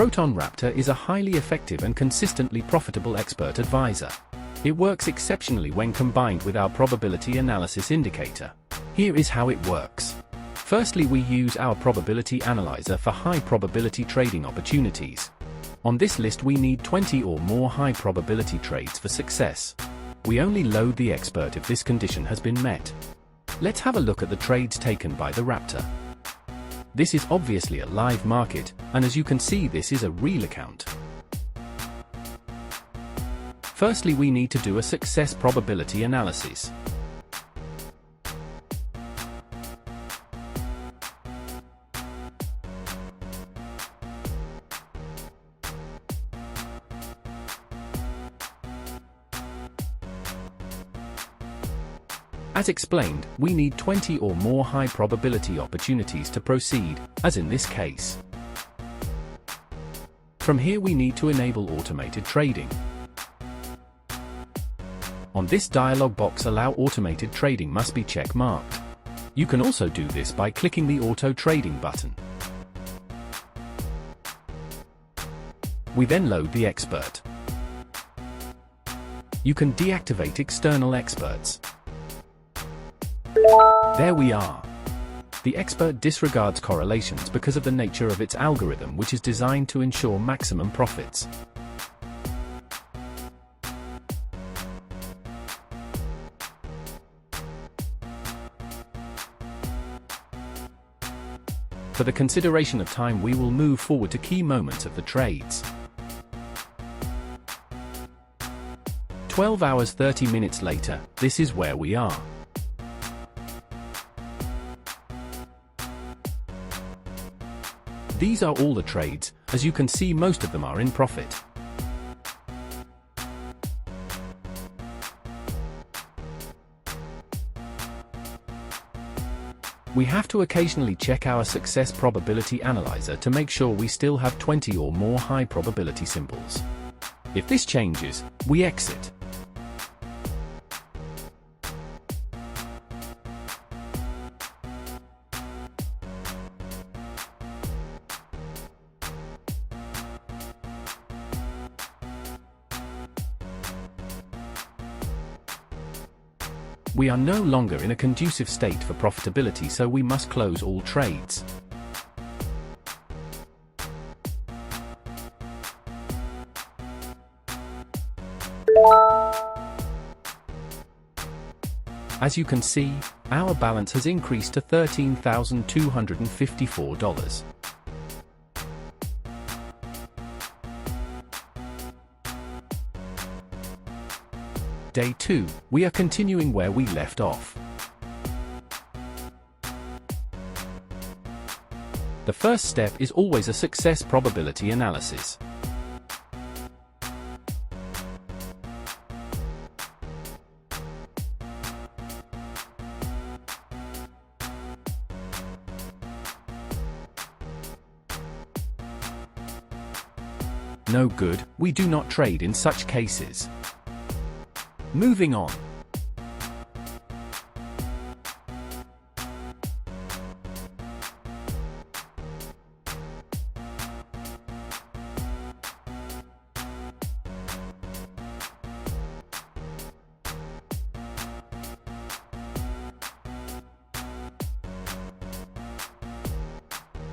Proton Raptor is a highly effective and consistently profitable expert advisor. It works exceptionally when combined with our probability analysis indicator. Here is how it works. Firstly, we use our probability analyzer for high probability trading opportunities. On this list we need 20 or more high probability trades for success. We only load the expert if this condition has been met. Let's have a look at the trades taken by the Raptor. This is obviously a live market, and as you can see, this is a real account. Firstly, we need to do a success probability analysis. As explained, we need 20 or more high probability opportunities to proceed, as in this case. From here we need to enable automated trading. On this dialog box, allow automated trading must be check marked. You can also do this by clicking the auto trading button. We then load the expert. You can deactivate external experts. There we are. The expert disregards correlations because of the nature of its algorithm, which is designed to ensure maximum profits. For the consideration of time, we will move forward to key moments of the trades. 12 hours 30 minutes later, this is where we are. These are all the trades. As you can see, most of them are in profit. We have to occasionally check our success probability analyzer to make sure we still have 20 or more high probability symbols. If this changes, we exit. We are no longer in a conducive state for profitability, so we must close all trades. As you can see, our balance has increased to $13,254. Day 2, we are continuing where we left off. The first step is always a success probability analysis. No good, we do not trade in such cases. Moving on.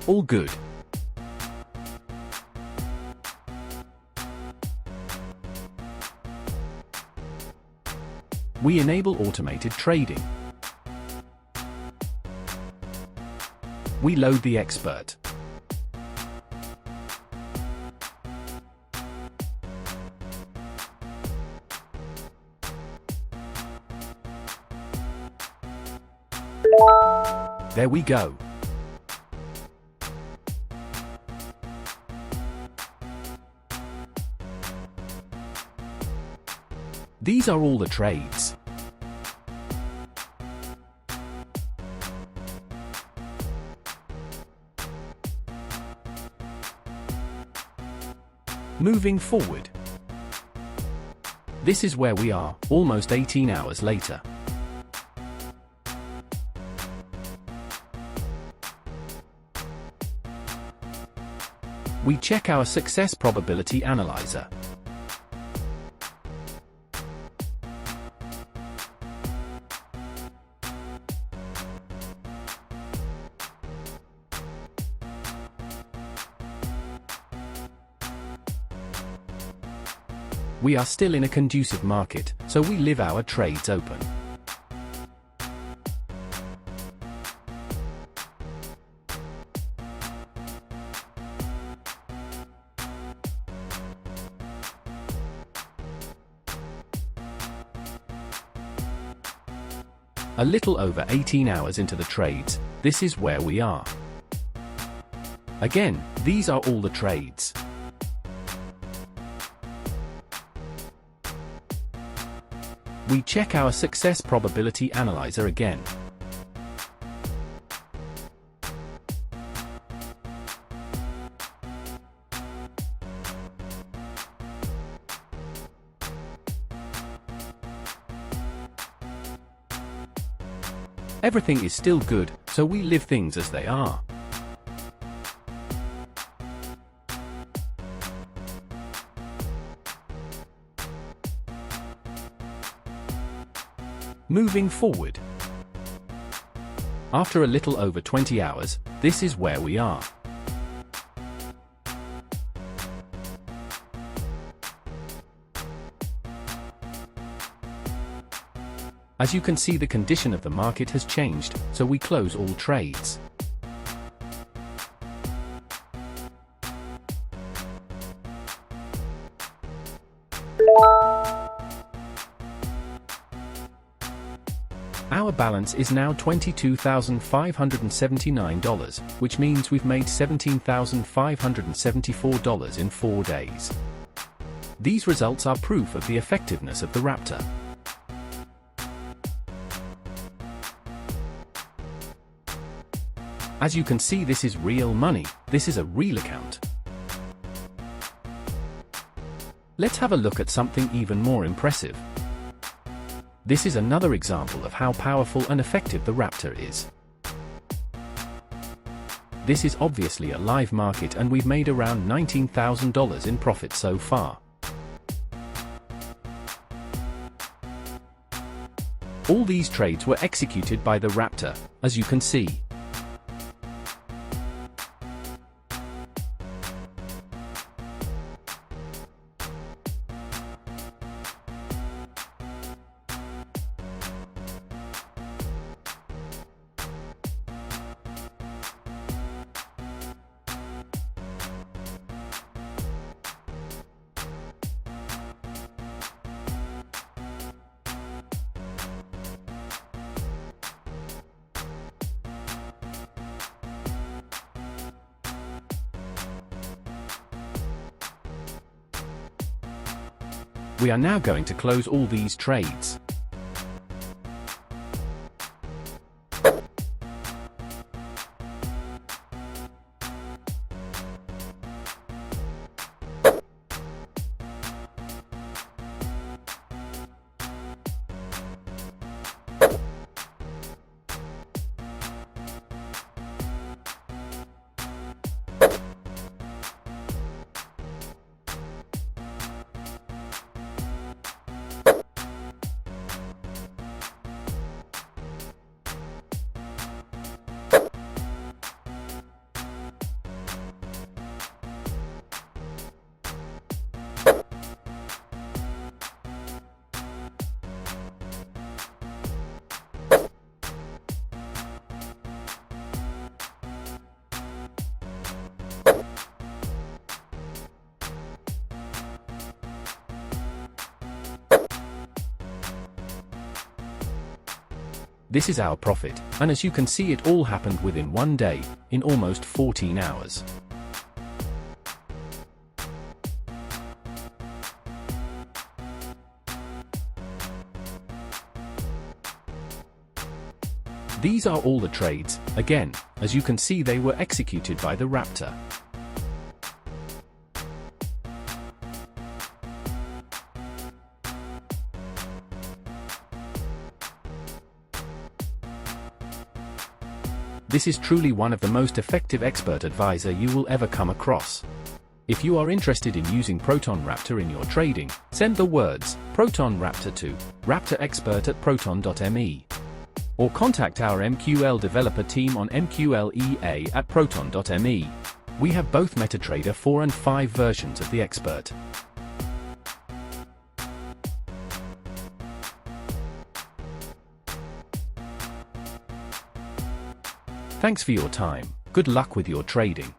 All good. We enable automated trading. We load the expert. There we go. These are all the trades. Moving forward. This is where we are, almost 18 hours later. We check our success probability analyzer. We are still in a conducive market, so we leave our trades open. A little over 18 hours into the trades, this is where we are. Again, these are all the trades. We check our success probability analyzer again. Everything is still good, so we leave things as they are. Moving forward. After a little over 20 hours, this is where we are. As you can see, the condition of the market has changed, so we close all trades. Our balance is now $22,579, which means we've made $17,574 in 4 days. These results are proof of the effectiveness of the Raptor. As you can see, this is real money. This is a real account. Let's have a look at something even more impressive. This is another example of how powerful and effective the Raptor is. This is obviously a live market, and we've made around $19,000 in profit so far. All these trades were executed by the Raptor, as you can see. We are now going to close all these trades. This is our profit, and as you can see, it all happened within 1 day, in almost 14 hours. These are all the trades. Again, as you can see, they were executed by the Raptor. This is truly one of the most effective expert advisor you will ever come across. If you are interested in using Proton Raptor in your trading, send the words Proton Raptor to raptorexpert@proton.me. Or contact our MQL developer team on mqlea@proton.me. We have both MetaTrader 4 and 5 versions of the expert. Thanks for your time. Good luck with your trading.